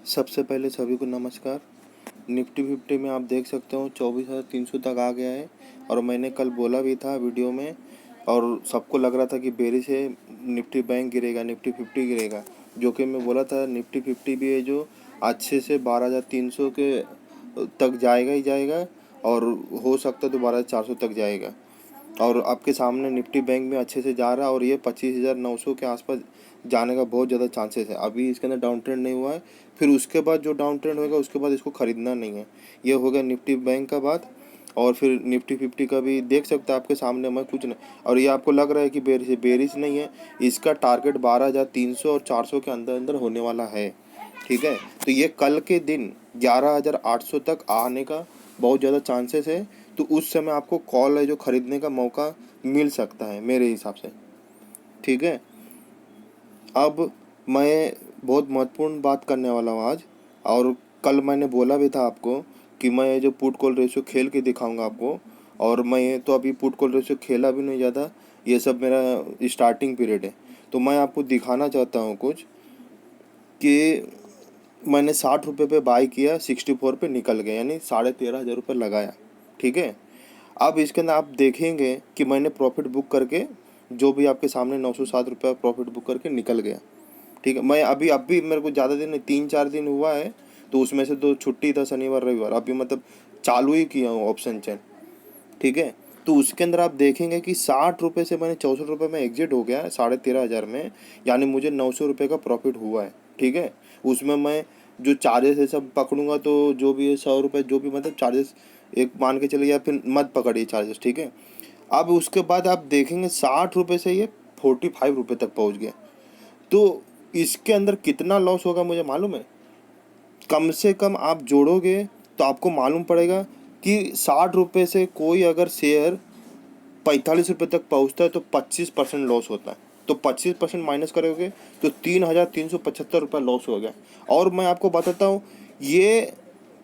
सबसे पहले सभी को नमस्कार। निफ्टी फिफ्टी में आप देख सकते हो 24,300 तक आ गया है। और मैंने कल बोला भी था वीडियो में, और सबको लग रहा था कि बेरिश है, निफ्टी बैंक गिरेगा, निफ्टी फिफ्टी गिरेगा। जो कि मैं बोला था निफ्टी फिफ्टी भी है जो अच्छे से 12,300 के तक जाएगा ही जाएगा, और हो सकता है तो 12,400 तक जाएगा। और आपके सामने निफ्टी बैंक में अच्छे से जा रहा है, और ये 25,900 के आसपास जाने का बहुत ज़्यादा चांसेस है। अभी इसके अंदर डाउन ट्रेंड नहीं हुआ है, फिर उसके बाद जो डाउन ट्रेंड होगा उसके बाद इसको ख़रीदना नहीं है। ये हो गया निफ्टी बैंक का बात। और फिर निफ्टी फिफ्टी का भी देख सकते हैं आपके सामने, मैं कुछ नहीं। और ये आपको लग रहा है कि बेरिश नहीं है, इसका टारगेट 12,300 और 400 के अंदर अंदर होने वाला है। ठीक है, तो ये कल के दिन 11,800 तक आने का बहुत ज़्यादा चांसेस है। तो उस समय आपको कॉल है जो ख़रीदने का मौका मिल सकता है मेरे हिसाब से। ठीक है, अब मैं बहुत महत्वपूर्ण बात करने वाला हूँ आज। और कल मैंने बोला भी था आपको कि मैं ये जो पुट कॉल रेशियो खेल के दिखाऊंगा आपको। और मैं तो अभी पुट कॉल रेशियो खेला भी नहीं ज़्यादा, ये सब मेरा स्टार्टिंग पीरियड है। तो मैं आपको दिखाना चाहता हूँ कुछ कि मैंने 60 रुपये पे बाई किया, 64 पे निकल गया, यानी 13,500 रुपये लगाया। ठीक है, अब इसके अंदर आप देखेंगे कि मैंने प्रॉफिट बुक करके, जो भी आपके सामने 907 रुपये प्रॉफिट बुक करके निकल गया। ठीक है, मैं अभी मेरे को ज़्यादा दिन नहीं, 3-4 दिन हुआ है, तो उसमें से तो छुट्टी था, शनिवार रविवार, अभी मतलब चालू ही किया हूँ ऑप्शन चेन। ठीक है, तो उसके अंदर आप देखेंगे कि 60 रुपये से मैंने 64 रुपये में एग्जिट हो गया 13,500 में, यानी मुझे 900 रुपये का प्रॉफिट हुआ है। ठीक है, उसमें मैं जो चार्जेस है सब पकड़ूंगा, तो जो भी है 100 रुपये, जो भी मतलब चार्जेस एक मान के चले, या फिर मत पकड़िए चार्जेस। ठीक है, अब उसके बाद आप देखेंगे 60 रुपये से ये 45 रुपये तक पहुंच गया। तो इसके अंदर कितना लॉस होगा मुझे मालूम है। कम से कम आप जोड़ोगे तो आपको मालूम पड़ेगा कि 60 रुपये से कोई अगर शेयर 45 रुपये तक पहुंचता है तो 25% लॉस होता है। तो 25% माइनस करोगे तो 3,375 रुपये लॉस हो गया। और मैं आपको बताता हूँ, ये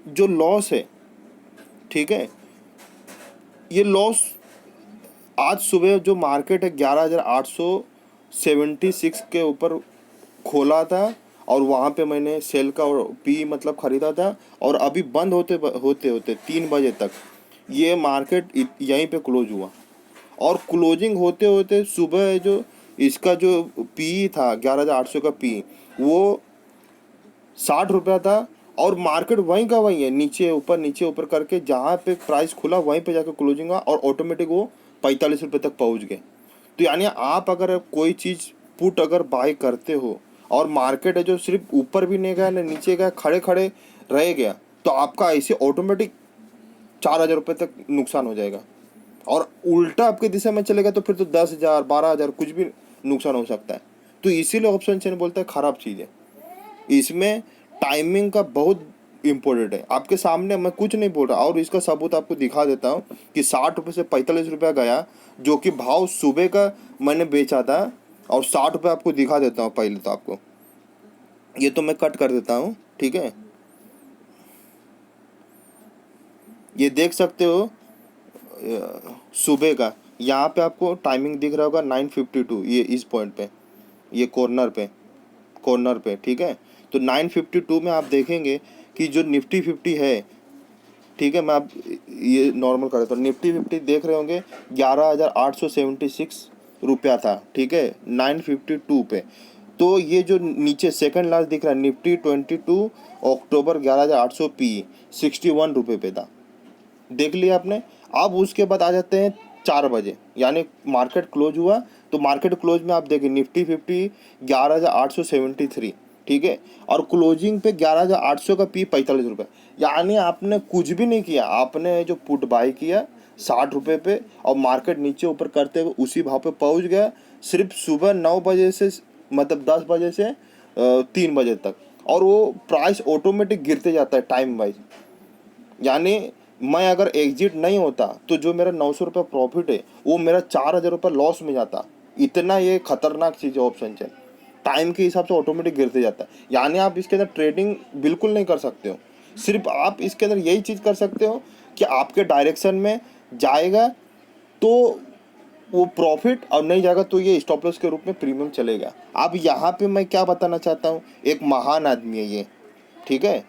जो लॉस है, ठीक है, ये लॉस आज सुबह जो मार्केट है 11,876 के ऊपर खोला था, और वहाँ पे मैंने सेल का और पी मतलब ख़रीदा था। और अभी बंद होते होते होते 3 बजे तक ये मार्केट यहीं पे क्लोज हुआ। और क्लोजिंग होते होते सुबह जो इसका जो पी था 11,800 का पी, वो 60 रुपया था। और मार्केट वहीं का वहीं है, नीचे ऊपर करके जहाँ पे प्राइस खुला वहीं पे जाकर क्लोजिंग हुआ, और ऑटोमेटिक वो 45 रुपये तक पहुँच गए। तो यानी आप अगर कोई चीज़ पुट अगर बाय करते हो, और मार्केट है जो सिर्फ ऊपर भी नहीं गया ना नीचे गया, खड़े खड़े रह गया, तो आपका ऐसे ऑटोमेटिक 4,000 रुपये तक नुकसान हो जाएगा। और उल्टा आपके दिशा में चलेगा तो फिर तो 10,000 12,000 कुछ भी नुकसान हो सकता है। तो इसीलिए ऑप्शन चेन बोलता है ख़राब चीज़ है। इसमें टाइमिंग का बहुत इम्पोर्टेंट है। आपके सामने मैं कुछ नहीं बोल रहा, और इसका सबूत आपको दिखा देता हूँ कि 60 रुपये से 45 रुपया गया, जो कि भाव सुबह का मैंने बेचा था। और 60 रुपये आपको दिखा देता हूँ पहले तो आपको, ये तो मैं कट कर देता हूँ। ठीक है, ये देख सकते हो सुबह का, यहाँ पे आपको टाइमिंग दिख रहा होगा 9:52, ये इस पॉइंट पे, ये कॉर्नर पे। ठीक है, तो 9:52 में आप देखेंगे कि जो निफ्टी फिफ्टी है, ठीक है, मैं आप ये नॉर्मल कर देता हूँ, निफ्टी फिफ्टी देख रहे होंगे 11,876 रुपया था। ठीक है, 9:52 पे। तो ये जो नीचे सेकंड लास्ट दिख रहा है निफ्टी 22 अक्टूबर 11,800 पी, 61 रुपये पे था। देख लिया आपने। अब उसके बाद आ जाते हैं 4 बजे, यानी मार्केट क्लोज हुआ। तो मार्केट क्लोज में आप देखें निफ्टी फिफ्टी 11,873। ठीक है, और क्लोजिंग पे 11,800 का पी 45 रुपये। यानी आपने कुछ भी नहीं किया, आपने जो पुट बाई किया 60 रुपये पे, और मार्केट नीचे ऊपर करते हुए उसी भाव पे पहुंच गया, सिर्फ सुबह 9 बजे से, मतलब 10 बजे से 3 बजे तक। और वो प्राइस ऑटोमेटिक गिरते जाता है टाइम वाइज। यानी मैं अगर एग्जिट नहीं होता तो जो मेरा 900 रुपये प्रॉफिट है वो मेरा 4,000 रुपये लॉस में जाता। इतना ये खतरनाक चीज़ है ऑप्शन चेन, टाइम के हिसाब से ऑटोमेटिक गिरते जाता है। यानी आप इसके अंदर ट्रेडिंग बिल्कुल नहीं कर सकते हो। सिर्फ आप इसके अंदर यही चीज़ कर सकते हो कि आपके डायरेक्शन में जाएगा तो वो प्रॉफिट, और नहीं जाएगा तो ये स्टॉप लॉस के रूप में प्रीमियम चलेगा। अब यहाँ पे मैं क्या बताना चाहता हूँ, एक महान आदमी है ये, ठीक है।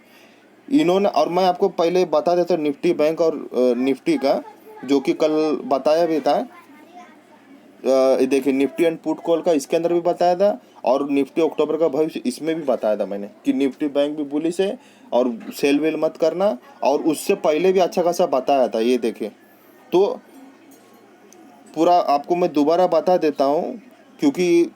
इन्होंने, और मैं आपको पहले बता देता हूँ निफ्टी बैंक और निफ्टी का, जो कि कल बताया भी था। देखिए निफ्टी एंड पुट कॉल का इसके अंदर भी बताया था, और निफ्टी अक्टूबर का भविष्य इसमें भी बताया था मैंने कि निफ्टी बैंक भी बुलिश है और सेल वेल मत करना। और उससे पहले भी अच्छा खासा बताया था, ये देखिए। तो पूरा आपको मैं दोबारा बता देता हूँ, क्योंकि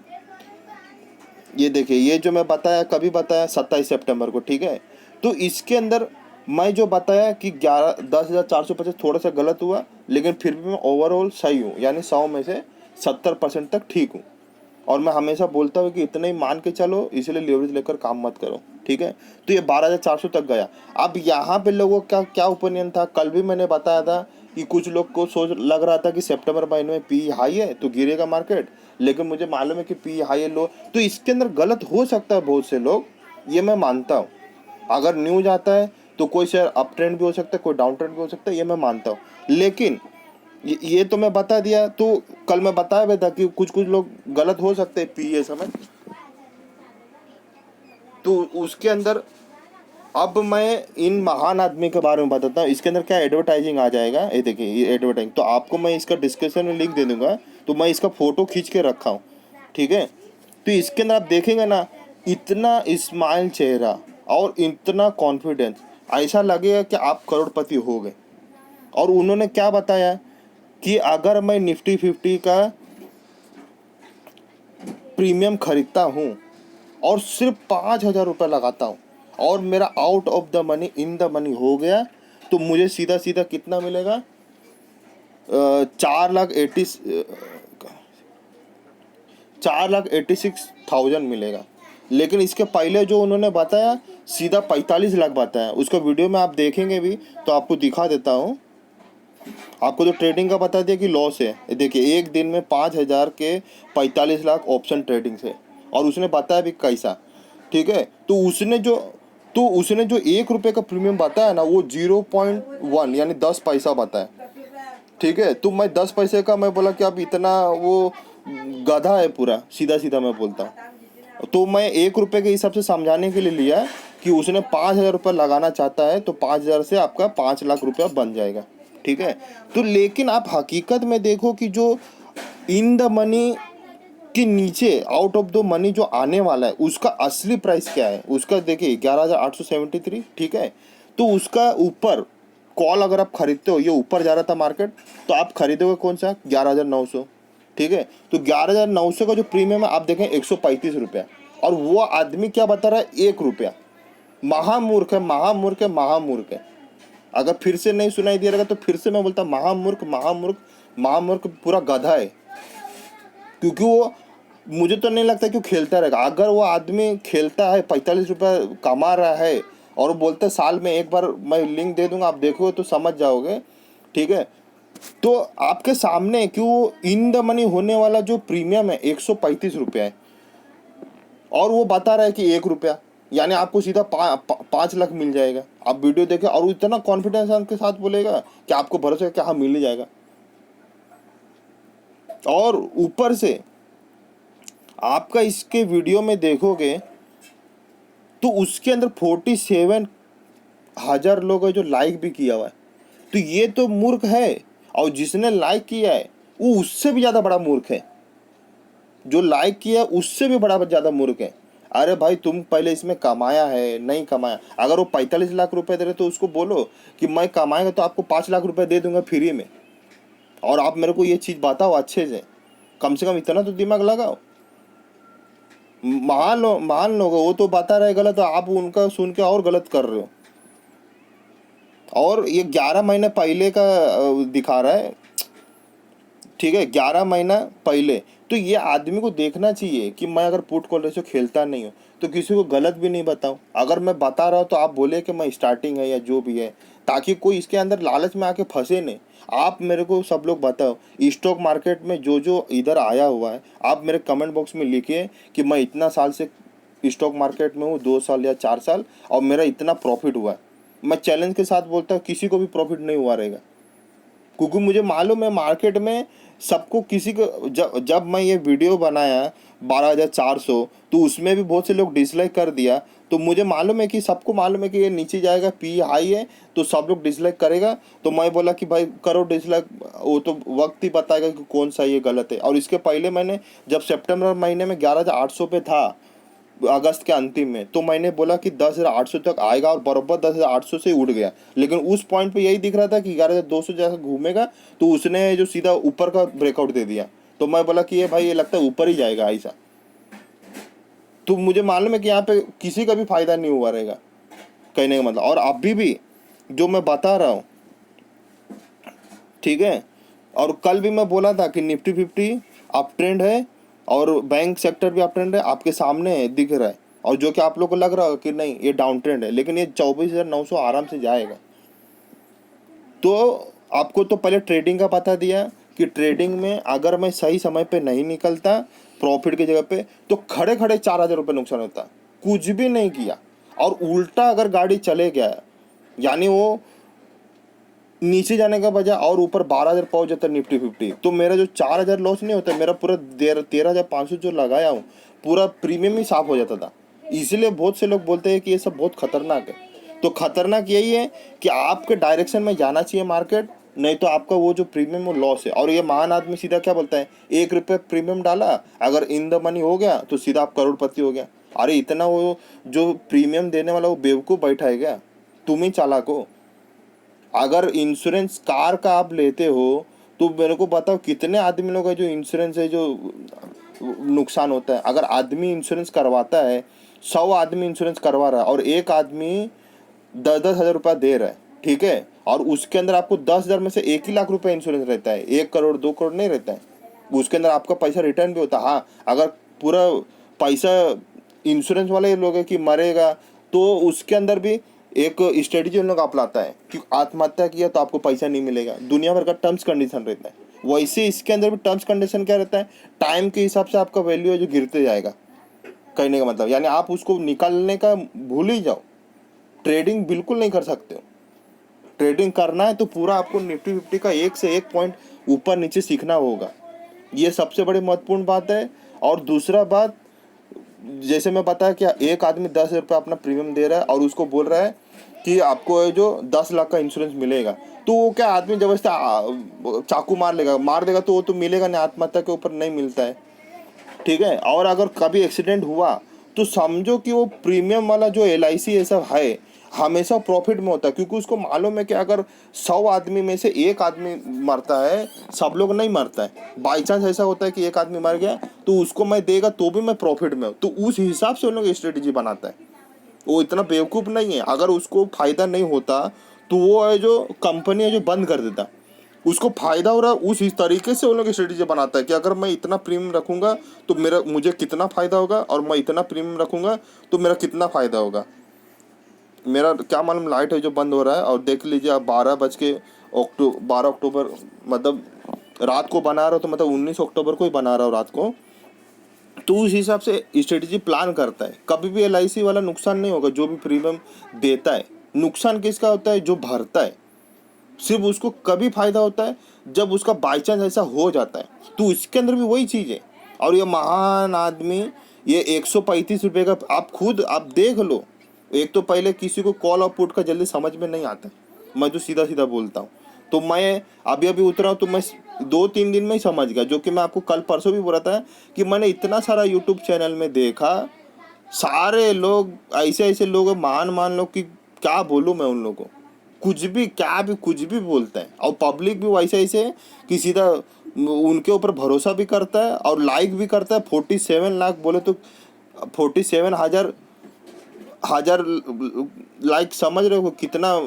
ये देखिए, ये जो मैं बताया कभी बताया 27 सितंबर को, ठीक है। तो इसके अंदर मैं जो बताया कि 10,450 थोड़ा सा गलत हुआ, लेकिन फिर भी मैं ओवरऑल सही हूँ, यानी 100 में से 70% तक ठीक हूँ। और मैं हमेशा बोलता हूँ कि इतना ही मान के चलो, इसलिए लेवरेज लेकर काम मत करो, ठीक है। तो ये 12,400 तक गया। अब यहाँ पे लोगों का क्या ओपिनियन था, कल भी मैंने बताया था कि कुछ लोग को सोच लग रहा था कि सितंबर महीने में पी हाई है तो गिरेगा मार्केट, लेकिन मुझे मालूम है कि पी हाई है लो, तो इसके अंदर गलत हो सकता है बहुत से लोग, ये मैं मानता हूँ। अगर न्यूज आता है तो कोई शेयर अप ट्रेंड भी हो सकता है, कोई डाउन ट्रेंड भी हो सकता है, ये मैं मानता हूँ। लेकिन ये तो मैं बता दिया, तो कल मैं बताया भी था कि कुछ कुछ लोग गलत हो सकते हैं पीए समय। तो उसके अंदर अब मैं इन महान आदमी के बारे में बताता हूँ। इसके अंदर क्या एडवर्टाइजिंग आ जाएगा, ये देखिए, ये एडवर्टाइजिंग, तो आपको मैं इसका डिस्क्रिप्शन में लिंक दे दूंगा। तो मैं इसका फोटो खींच के रखा हूँ, ठीक है। तो इसके अंदर आप देखेंगे ना, इतना स्माइल चेहरा और इतना कॉन्फिडेंस, ऐसा लगेगा कि आप करोड़पति हो गए। और उन्होंने क्या बताया कि अगर मैं निफ्टी 50 का प्रीमियम खरीदता हूँ और सिर्फ 5,000 रुपये लगाता हूँ और मेरा out of the money in the money हो गया, तो मुझे सीधा सीधा कितना मिलेगा, 4,86,000 मिलेगा। लेकिन इसके पहले जो उन्होंने बताया सीधा 45 लाख बताया, उसका वीडियो में आप देखेंगे भी तो आपको दिखा देता हूँ। आपको जो ट्रेडिंग का बता दिया कि लॉस है, देखिए एक दिन में 5,000 के 45 लाख ऑप्शन ट्रेडिंग से, और उसने बताया भी कैसा, ठीक है। तो उसने जो 1 रुपये का प्रीमियम बताया ना, वो 0.1 यानी 10 पैसा बताया, ठीक है। तो मैं 10 पैसे का मैं बोला कि अब इतना वो गधा है पूरा, सीधा सीधा मैं बोलता हूँ। तो मैं 1 रुपये के हिसाब से समझाने के लिए लिया कि उसने 5,000 रुपये लगाना चाहता है, तो 5,000 से आपका 5 लाख रुपया बन जाएगा, ठीक है। तो लेकिन आप हकीकत में देखो कि जो इन द मनी के नीचे आउट ऑफ द मनी जो आने वाला है, उसका असली प्राइस क्या है, उसका देखिए 11,873, ठीक है। तो उसका ऊपर कॉल अगर आप खरीदते हो, ये ऊपर जा रहा था मार्केट, तो आप खरीदोगे कौन सा, 11,900, ठीक है। तो 11,900 का जो प्रीमियम है आप देखें 135 रुपया, और वो आदमी क्या बता रहा है, 1 रुपया। महामूर्ख है, महामूर्ख है, महामूर्ख है। अगर फिर से नहीं सुनाई दे रहा तो फिर से मैं बोलता महामूर्ख, महामूर्ख, महामूर्ख, पूरा गधा है। क्योंकि वो, मुझे तो नहीं लगता कि वो खेलता रहेगा। अगर वो आदमी खेलता है, 45 रुपये कमा रहा है, और वो बोलते साल में एक बार, मैं लिंक दे दूंगा, आप देखोगे तो समझ जाओगे, ठीक है। तो आपके सामने कि वो इन द मनी होने वाला जो प्रीमियम है 135 रुपया है, और वो बता रहा है कि 1 रुपया, यानी आपको सीधा 5 लाख मिल जाएगा। आप वीडियो देखें, और इतना कॉन्फिडेंस के साथ बोलेगा कि आपको भरोसा है कि हाँ मिल ही जाएगा। और ऊपर से आपका इसके वीडियो में देखोगे तो उसके अंदर 47,000 लोग हैं जो लाइक भी किया हुआ है। तो ये तो मूर्ख है, और जिसने लाइक किया है वो उससे भी ज़्यादा बड़ा मूर्ख है। जो लाइक किया है उससे भी बड़ा ज़्यादा मूर्ख है। अरे भाई, तुम पहले इसमें कमाया है, नहीं कमाया। अगर वो 45 लाख रुपए दे रहे तो उसको बोलो कि मैं कमाएगा तो आपको 5 लाख रुपए दे दूंगा फ्री में, और आप मेरे को ये चीज़ बताओ अच्छे से कम इतना तो दिमाग लगाओ। मान लो वो तो बता रहे गलत, आप उनका सुन के और गलत कर रहे हो। और ये 11 महीने पहले का दिखा रहा है, ठीक है, 11 महीना पहले। तो ये आदमी को देखना चाहिए कि मैं अगर पुट कॉल रेशियो खेलता नहीं हूँ तो किसी को गलत भी नहीं बताऊँ। अगर मैं बता रहा हूँ तो आप बोले कि मैं स्टार्टिंग है या जो भी है, ताकि कोई इसके अंदर लालच में आके फंसे नहीं। आप मेरे को सब लोग बताओ, स्टॉक मार्केट में जो जो इधर आया हुआ है, आप मेरे कमेंट बॉक्स में लिखिए कि मैं इतना साल से स्टॉक मार्केट में हूँ, 2 साल या 4 साल, और मेरा इतना प्रॉफिट हुआ है। मैं चैलेंज के साथ बोलता हूँ, किसी को भी प्रॉफिट नहीं हुआ रहेगा, क्योंकि मुझे मालूम है मार्केट में सबको, किसी को, जब मैं ये वीडियो बनाया 12,400, तो उसमें भी बहुत से लोग डिसलाइक कर दिया। तो मुझे मालूम है कि सबको मालूम है कि ये नीचे जाएगा, पी हाई है, तो सब लोग डिसलाइक करेगा। तो मैं बोला कि भाई करो डिसलाइक, वो तो वक्त ही बताएगा कि कौन सा ये गलत है। और इसके पहले मैंने जब सितंबर महीने में 11,800 पे था, अगस्त के अंतिम में, तो मैंने बोला कि 10,800 तक आएगा और बराबर 10,800 से उड़ गया। लेकिन उस पॉइंट पे यही दिख रहा था कि 11,200 जैसा घूमेगा, तो उसने जो सीधा ऊपर का ब्रेकआउट दे दिया। तो मैं बोला कि ये भाई ये लगता है ऊपर ही जाएगा ऐसा। तो मुझे मालूम है कि यहाँ पे किसी का भी फायदा नहीं हुआ रहेगा, कहने का मतलब। और अभी भी जो मैं बता रहा हूँ, ठीक है। और कल भी मैं बोला था कि निफ्टी 50 अप ट्रेंड है और बैंक सेक्टर भी अप ट्रेंड है, आपके सामने है, दिख रहा है। और जो कि आप लोग को लग रहा है कि नहीं ये डाउन ट्रेंड है, लेकिन ये 24,900 आराम से जाएगा। तो आपको तो पहले ट्रेडिंग का पता दिया कि ट्रेडिंग में अगर मैं सही समय पे नहीं निकलता प्रॉफिट की जगह पे, तो खड़े खड़े 4,000 रुपये नुकसान होता। कुछ भी नहीं किया और उल्टा अगर गाड़ी चले गया, यानी वो नीचे जाने का बजाय और ऊपर 12,000 पहुंच जाता निफ्टी 50, तो मेरा जो 4,000 लॉस नहीं होता, मेरा पूरा 13,500 जो लगाया हूँ पूरा प्रीमियम ही साफ हो जाता था। इसीलिए बहुत से लोग बोलते हैं कि ये सब बहुत खतरनाक है। तो खतरनाक यही है कि आपके डायरेक्शन में जाना चाहिए मार्केट, नहीं तो आपका वो जो प्रीमियम वो लॉस है। और ये महान आदमी सीधा क्या बोलता है, 1 रुपये प्रीमियम डाला, अगर इन द मनी हो गया तो सीधा आप करोड़पति हो गया। अरे इतना वो जो प्रीमियम देने वाला वो बेवकूफ़ बैठा है क्या, तुम ही चालाक हो। अगर इंश्योरेंस कार का आप लेते हो तो मेरे को बताओ कितने आदमी लोग हैं जो इंश्योरेंस है जो नुकसान होता है। अगर आदमी इंश्योरेंस करवाता है, 100 आदमी इंश्योरेंस करवा रहा है और एक आदमी 10,000 रुपया दे रहा है, ठीक है, और उसके अंदर आपको 10,000 में से 1 ही लाख रुपया इंश्योरेंस रहता है, 1 करोड़ 2 करोड़ नहीं रहता है। उसके अंदर आपका पैसा रिटर्न भी होता है। हाँ, अगर पूरा पैसा इंश्योरेंस वाले लोग है कि मरेगा, तो उसके अंदर भी एक स्ट्रेटेजी उन लोग अपनाता है कि आत्महत्या किया तो आपको पैसा नहीं मिलेगा, दुनिया भर का टर्म्स कंडीशन रहता है। वैसे इसके अंदर भी टर्म्स कंडीशन क्या रहता है, टाइम के हिसाब से आपका वैल्यू है जो गिरते जाएगा, कहने का मतलब। यानी आप उसको निकालने का भूल ही जाओ, ट्रेडिंग बिल्कुल नहीं कर सकते हो। ट्रेडिंग करना है तो पूरा आपको निफ्टी 50 का एक से एक पॉइंट ऊपर नीचे सीखना होगा, ये सबसे बड़ी महत्वपूर्ण बात है। और दूसरा बात, जैसे मैं बताया कि एक आदमी 10,000 रुपये अपना प्रीमियम दे रहा है और उसको बोल रहा है कि आपको जो 10 लाख का इंश्योरेंस मिलेगा, तो वो क्या आदमी जबरदस्ती चाकू मार देगा तो वो तो मिलेगा नहीं, आत्महत्या के ऊपर नहीं मिलता है, ठीक है। और अगर कभी एक्सीडेंट हुआ तो समझो कि वो प्रीमियम वाला जो LIC ये सब है हमेशा प्रॉफिट में होता है, क्योंकि उसको मालूम है कि अगर 100 आदमी में से एक आदमी मरता है, सब लोग नहीं मरता है, बाई चांस ऐसा होता है कि एक आदमी मर गया तो उसको मैं देगा तो भी मैं प्रॉफिट में हूँ। तो उस हिसाब से उन लोग स्ट्रेटेजी बनाता है। वो इतना बेवकूफ़ नहीं है, अगर उसको फ़ायदा नहीं होता तो वो है जो कंपनी है जो बंद कर देता। उसको फ़ायदा हो रहा है, उस इस तरीके से उन लोग स्ट्रेटेजी बनाता है कि अगर मैं इतना प्रीमियम रखूँगा तो मुझे कितना फ़ायदा होगा, और मैं इतना प्रीमियम रखूँगा तो मेरा कितना फ़ायदा होगा। मेरा क्या मालूम लाइट है जो बंद हो रहा है, और देख लीजिए आप 12 अक्टूबर मतलब रात को बना रहा हो, तो मतलब 19 अक्टूबर को ही बना रहा हो रात को। तो उस हिसाब से स्ट्रेटेजी प्लान करता है। कभी भी LIC वाला नुकसान नहीं होगा जो भी प्रीमियम देता है। नुकसान किसका होता है, जो भरता है, सिर्फ उसको कभी फायदा होता है जब उसका बाई चांस ऐसा हो जाता है। तो इसके अंदर भी वही चीज़ है। और ये महान आदमी ये 135 रुपये का, आप खुद आप देख लो। एक तो पहले किसी को कॉल और पुट का जल्दी समझ में नहीं आता, मैं तो सीधा सीधा बोलता हूँ। तो मैं अभी अभी उतरा हूँ तो मैं 2-3 दिन में ही समझ गया, जो कि मैं आपको कल परसों भी बोला था कि मैंने इतना सारा यूट्यूब चैनल में देखा, सारे लोग ऐसे ऐसे लोग मान लो कि क्या बोलूँ मैं उन लोगों को, कुछ भी क्या भी कुछ भी बोलता है। और पब्लिक भी वैसे ऐसे है कि सीधा उनके ऊपर भरोसा भी करता है और लाइक भी करता है। 47 लाख बोले तो 47,000 लाइक, समझ रहे हो कितना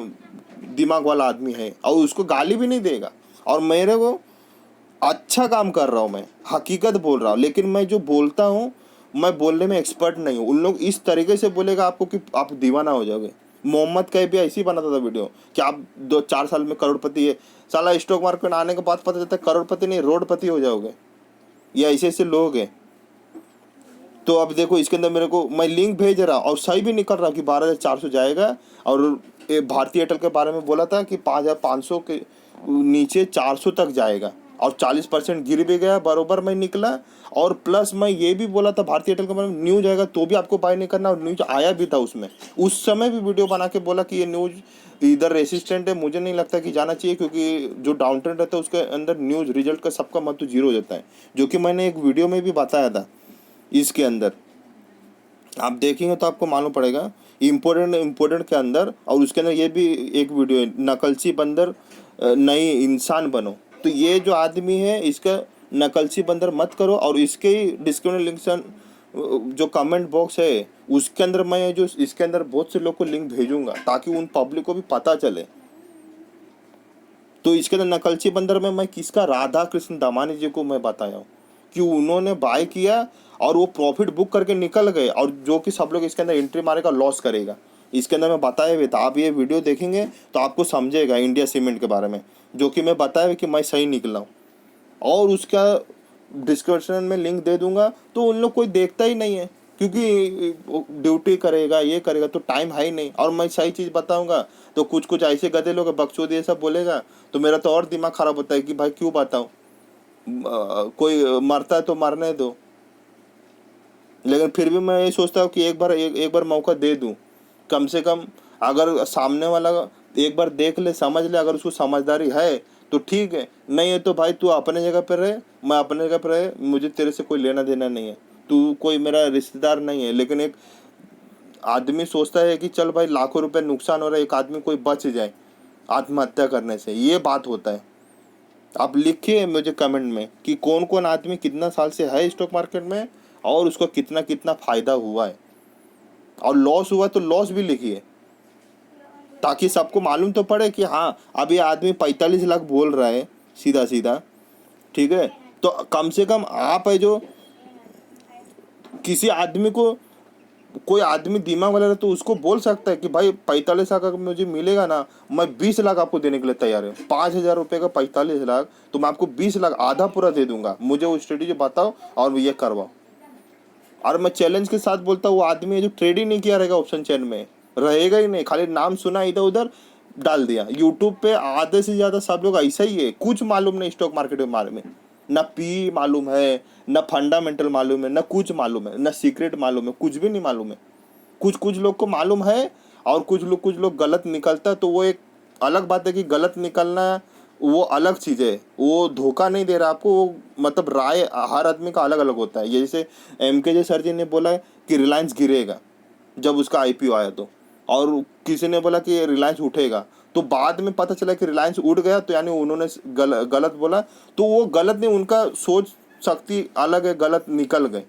दिमाग वाला आदमी है, और उसको गाली भी नहीं देगा। और मेरे को अच्छा काम कर रहा हूँ, मैं हकीकत बोल रहा हूँ, लेकिन मैं जो बोलता हूँ मैं बोलने में एक्सपर्ट नहीं हूँ। उन लोग इस तरीके से बोलेगा आपको कि आप दीवाना हो जाओगे। मोहम्मद का भी ऐसे ही बनाता था वीडियो कि आप 2-4 साल में करोड़पति है, साला स्टॉक मार्केट आने के बाद पता चलता है करोड़पति नहीं रोडपति हो जाओगे। ये ऐसे ऐसे लोग हैं। तो अब देखो इसके अंदर मेरे को, मैं लिंक भेज रहा और सही भी निकल रहा कि 12,400 जाएगा। और भारतीय एयरटेल के बारे में बोला था कि 5,500 के नीचे 400 तक जाएगा। और 40% गिर भी गया, बरोबर मैं निकला। और प्लस मैं ये भी बोला था भारतीय एयरटेल कंपनी में न्यूज आएगा तो भी आपको बाय नहीं करना, और न्यूज आया भी था उसमें। उस समय भी वीडियो बना के बोला कि ये न्यूज इधर रेसिस्टेंट है, मुझे नहीं लगता कि जाना चाहिए, क्योंकि जो डाउन ट्रेंड रहता है उसके अंदर न्यूज रिजल्ट का सबका मत तो जीरो हो जाता है, जो कि मैंने एक वीडियो में भी बताया था। इसके अंदर आप देखेंगे तो आपको मालूम पड़ेगा इम्पोर्टेंट के अंदर, और उसके अंदर ये भी एक वीडियो है, नकलची बंदर नई इंसान बनो। तो ये जो आदमी है इसका नकलची बंदर मत करो, और इसके ही डिस्क्रिप्शन जो कमेंट बॉक्स है उसके अंदर मैं जो इसके अंदर बहुत से लोग को लिंक भेजूंगा ताकि उन पब्लिक को भी पता चले। तो इसके अंदर नकलची बंदर में मैं किसका, राधा कृष्ण दामानी जी को मैं बताया हूँ कि उन्होंने बाय किया और वो प्रॉफिट बुक करके निकल गए, और जो कि सब लोग इसके अंदर एंट्री मारेगा लॉस करेगा। इसके अंदर मैं बताया हुआ था, आप ये वीडियो देखेंगे तो आपको समझेगा इंडिया सीमेंट के बारे में, जो कि मैं बताया कि मैं सही निकला हूँ। और उसका डिस्क्रिप्शन में लिंक दे दूंगा। तो उन लोग कोई देखता ही नहीं है, क्योंकि ड्यूटी करेगा ये करेगा तो टाइम है ही नहीं। और मैं सही चीज़ बताऊंगा तो कुछ कुछ ऐसे गधे लोग बकचोदी ये सब बोलेगा, तो मेरा तो और दिमाग खराब होता है कि भाई क्यों बताऊं, कोई मरता है तो मरने दो। लेकिन फिर भी मैं ये सोचता हूँ कि एक बार मौका दे दूं, कम से कम। अगर सामने वाला एक बार देख ले, समझ ले, अगर उसको समझदारी है तो ठीक है, नहीं है तो भाई तू अपने जगह पर रहे, मैं अपने जगह पर रहे, मुझे तेरे से कोई लेना देना नहीं है, तू कोई मेरा रिश्तेदार नहीं है। लेकिन एक आदमी सोचता है कि चल भाई लाखों रुपए नुकसान हो रहा है, एक आदमी कोई बच जाए आत्महत्या करने से, ये बात होता है। आप लिखिए मुझे कमेंट में कि कौन कौन आदमी कितना साल से है स्टॉक मार्केट में और उसको कितना कितना फायदा हुआ है, और लॉस हुआ तो लॉस भी लिखिए, ताकि सबको मालूम तो पड़े कि हाँ अब ये आदमी 45 लाख बोल रहा है सीधा सीधा, ठीक है। तो कम से कम आप है जो किसी आदमी को, कोई आदमी दिमाग वाला रहे तो उसको बोल सकता है कि भाई 45 लाख अगर मुझे मिलेगा ना, मैं 20 लाख आपको देने के लिए तैयार है। 5,000 रुपये का 45 लाख, तो मैं आपको 20 लाख आधा पूरा दे दूंगा, मुझे वो स्ट्रेटेजी बताओ और ये करवाओ। और मैं चैलेंज के साथ बोलता हूँ, वो आदमी है जो ट्रेड ही नहीं किया रहेगा ऑप्शन चेन में, रहेगा ही नहीं, खाली नाम सुना इधर उधर डाल दिया। यूट्यूब पे आधे से ज़्यादा सब लोग ऐसा ही है, कुछ मालूम नहीं स्टॉक मार्केट के बारे में, ना पी मालूम है, ना फंडामेंटल मालूम है, ना कुछ मालूम है, ना सीक्रेट मालूम है, कुछ भी नहीं मालूम है। कुछ कुछ लोग को मालूम है, और कुछ लोग गलत निकलता है, तो वो एक अलग बात है कि गलत निकलना वो अलग चीज़ है, वो धोखा नहीं दे रहा आपको, वो मतलब राय हर आदमी का अलग अलग होता है। ये जैसे MKJ सर जी ने बोला है कि रिलायंस गिरेगा जब उसका IPO आया, तो और किसी ने बोला कि रिलायंस उठेगा, तो बाद में पता चला कि रिलायंस उठ गया, तो यानी उन्होंने गलत बोला। तो वो गलत नहीं, उनका सोच शक्ति अलग है, गलत निकल गए।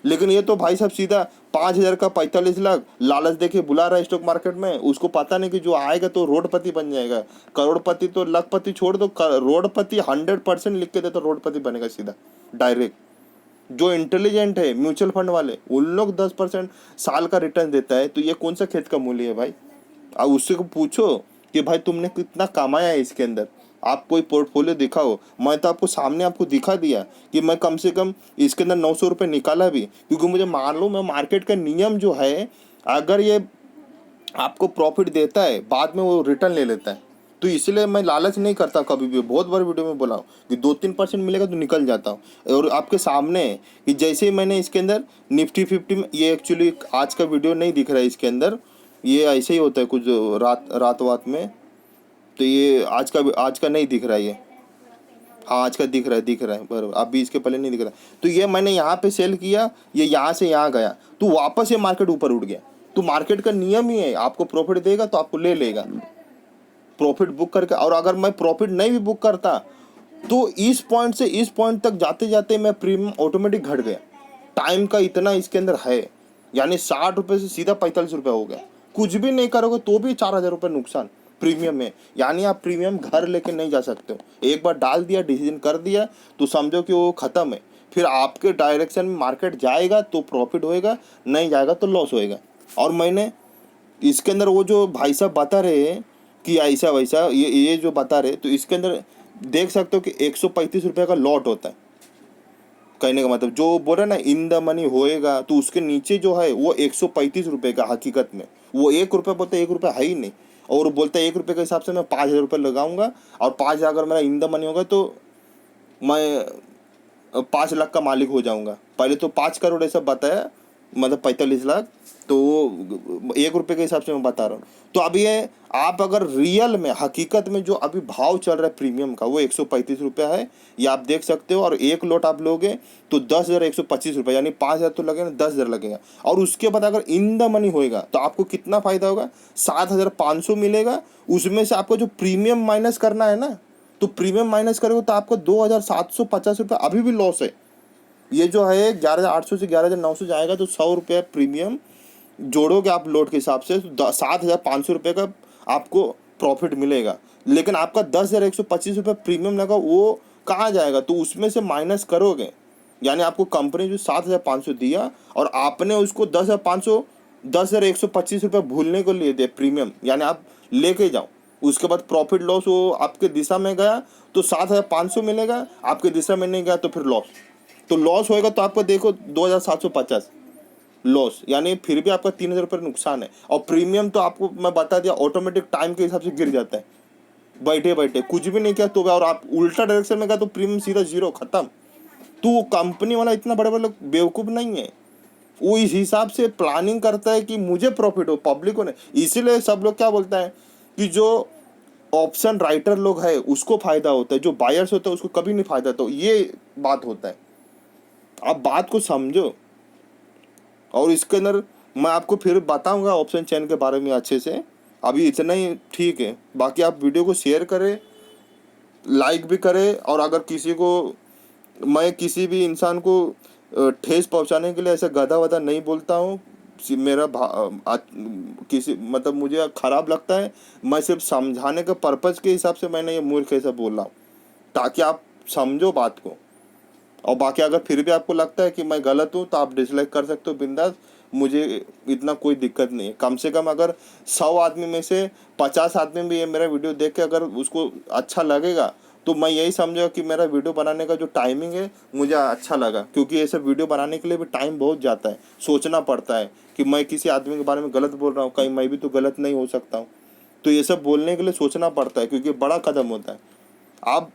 लेकिन ये तो भाई साहब सीधा 5,000 का 45 लाख लालच देके बुला रहा है स्टॉक मार्केट में, उसको पता नहीं कि जो आएगा तो रोडपति बन जाएगा। करोड़पति तो लखपति छोड़ दो, रोडपति 100% लिख के दे तो रोडपति बनेगा सीधा डायरेक्ट। जो इंटेलिजेंट है म्यूचुअल फंड वाले, उन लोग 10% साल का रिटर्न देता है, तो ये कौन सा खेत का मूल्य है भाई। अब उससे को पूछो कि भाई तुमने कितना कमाया है इसके अंदर, आप कोई पोर्टफोलियो दिखाओ। मैं तो आपको सामने आपको दिखा दिया कि मैं कम से कम इसके अंदर 900 रुपये निकाला भी, क्योंकि मुझे मालूम है मार्केट का नियम जो है, अगर ये आपको प्रॉफिट देता है बाद में वो रिटर्न ले लेता है। तो इसलिए मैं लालच नहीं करता कभी भी, बहुत बार वीडियो में बोला हूँ कि 2-3% मिलेगा तो निकल जाता हूँ। और आपके सामने है कि जैसे ही मैंने इसके अंदर निफ्टी 50 में, ये एक्चुअली आज का वीडियो नहीं दिख रहा है इसके अंदर, ये ऐसे ही होता है कुछ रात में, तो ये आज का नहीं दिख रहा है ये। हाँ आज का दिख रहा है बराबर, अभी इसके पहले नहीं दिख रहा। तो ये मैंने यहाँ पे सेल किया, ये यहाँ से यहाँ गया, तो वापस ये मार्केट ऊपर उठ गया। तो मार्केट का नियम ही है, आपको प्रॉफिट देगा तो आपको ले लेगा प्रॉफिट बुक करके। और अगर मैं प्रॉफिट नहीं भी बुक करता तो इस पॉइंट से इस पॉइंट तक जाते जाते मैं प्रीमियम ऑटोमेटिक घट गया। टाइम का इतना इसके अंदर है, यानी 60 रुपये से सीधा 45 रुपये हो गया। कुछ भी नहीं करोगे तो भी 4,000 रुपये नुकसान प्रीमियम में। यानी आप प्रीमियम घर लेके नहीं जा सकते हो, एक बार डाल दिया डिसीजन कर दिया तो समझो कि वो ख़त्म है। फिर आपके डायरेक्शन में मार्केट जाएगा तो प्रॉफिट होएगा, नहीं जाएगा तो लॉस होएगा। और मैंने इसके अंदर वो जो भाई साहब बता रहे हैं कि ऐसा वैसा, ये जो बता रहे, तो इसके अंदर देख सकते हो कि 135 रुपये का लॉट होता है। कहने का मतलब जो बोल रहे ना इन द मनी होएगा, तो उसके नीचे जो है वो 135 रुपये का हकीकत में, वो 1 रुपये बोलते 1 रुपये है ही नहीं, और बोलते 1 रुपये के हिसाब से मैं 5,000 रुपये लगाऊंगा, और 5,000 अगर मेरा इन द मनी होगा तो मैं 5 लाख का मालिक हो जाऊंगा। पहले तो 5 करोड़ ऐसा बताया, मतलब 45 लाख, तो 1 रुपये के हिसाब से मैं बता रहा हूँ। तो अब ये आप अगर रियल में हकीकत में जो अभी भाव चल रहा है प्रीमियम का वो 135 रुपया है, ये आप देख सकते हो। और एक लोट आप लोगे तो 10,125 रुपये, यानी 5,000 तो लगेगा, 10,000 लगेगा। और उसके बाद अगर इन द मनी होएगा तो आपको कितना फायदा होगा, 7,500 मिलेगा। उसमें से आपको जो प्रीमियम माइनस करना है ना, तो प्रीमियम माइनस करोगे तो आपको 2,750 रुपये अभी भी लॉस है। ये जो है 11,800 से 11,900 जाएगा, तो 100 रुपये प्रीमियम जोड़ोगे आप लोड के हिसाब से, तो 7,500 रुपये का आपको प्रॉफिट मिलेगा। लेकिन आपका 10,125 रुपये प्रीमियम लगा, वो कहाँ जाएगा, तो उसमें से माइनस करोगे। यानी आपको कंपनी जो 7,500 दिया और आपने उसको 10,125 रुपये भूलने को लिए दे प्रीमियम, यानी आप लेके जाओ। उसके बाद प्रॉफिट लॉस वो आपके दिशा में गया तो 7,500 मिलेगा, आपके दिशा में नहीं गया तो फिर लॉस। तो लॉस होएगा तो आपको देखो 2,750 लॉस, यानी फिर भी आपका 3,000 रुपये नुकसान है। और प्रीमियम तो आपको मैं बता दिया ऑटोमेटिक टाइम के हिसाब से गिर जाता है, बैठे बैठे कुछ भी नहीं किया तो, और आप उल्टा डायरेक्शन में गया तो प्रीमियम सीधा 0 खत्म। तो वो कंपनी वाला इतना बड़े बड़े लोग बेवकूफ़ नहीं है, वो इस हिसाब से प्लानिंग करता है कि मुझे प्रॉफिट हो, पब्लिक को नहीं। इसीलिए सब लोग क्या बोलता है कि जो ऑप्शन राइटर लोग है उसको फायदा होता है, जो बायर्स होता है उसको कभी नहीं फायदा। तो ये बात होता है, आप बात को समझो। और इसके अंदर मैं आपको फिर बताऊंगा ऑप्शन चेन के बारे में अच्छे से। अभी इतना ही ठीक है, बाकी आप वीडियो को शेयर करें, लाइक भी करें। और अगर किसी को, मैं किसी भी इंसान को ठेस पहुंचाने के लिए ऐसे गधा वधा नहीं बोलता हूँ। मेरा किसी मतलब मुझे ख़राब लगता है, मैं सिर्फ समझाने के पर्पज़ के हिसाब से मैंने ये मूर्ख ऐसा बोल रहा हूँ, ताकि आप समझो बात को। और बाकी अगर फिर भी आपको लगता है कि मैं गलत हूँ तो आप डिसलाइक कर सकते हो बिंदास, मुझे इतना कोई दिक्कत नहीं है। कम से कम अगर 100 आदमी में से 50 आदमी भी ये मेरा वीडियो देख के अगर उसको अच्छा लगेगा तो मैं यही समझूंगा कि मेरा वीडियो बनाने का जो टाइमिंग है मुझे अच्छा लगा। क्योंकि ऐसे वीडियो बनाने के लिए भी टाइम बहुत जाता है, सोचना पड़ता है कि मैं किसी आदमी के बारे में गलत बोल रहा हूँ, कहीं मैं भी तो गलत नहीं हो सकता हूँ। तो ये सब बोलने के लिए सोचना पड़ता है, क्योंकि बड़ा कदम होता है। आप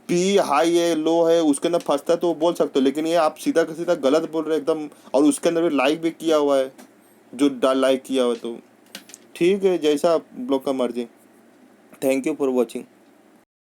पी हाई है लो है उसके अंदर फंसता है तो वो बोल सकते हो, लेकिन ये आप सीधा का सीधा गलत बोल रहे हैं एकदम। और उसके अंदर भी लाइक भी किया हुआ है, जो लाइक किया हुआ है। तो ठीक है, जैसा आप लोग का मर्जी। Thank you for watching.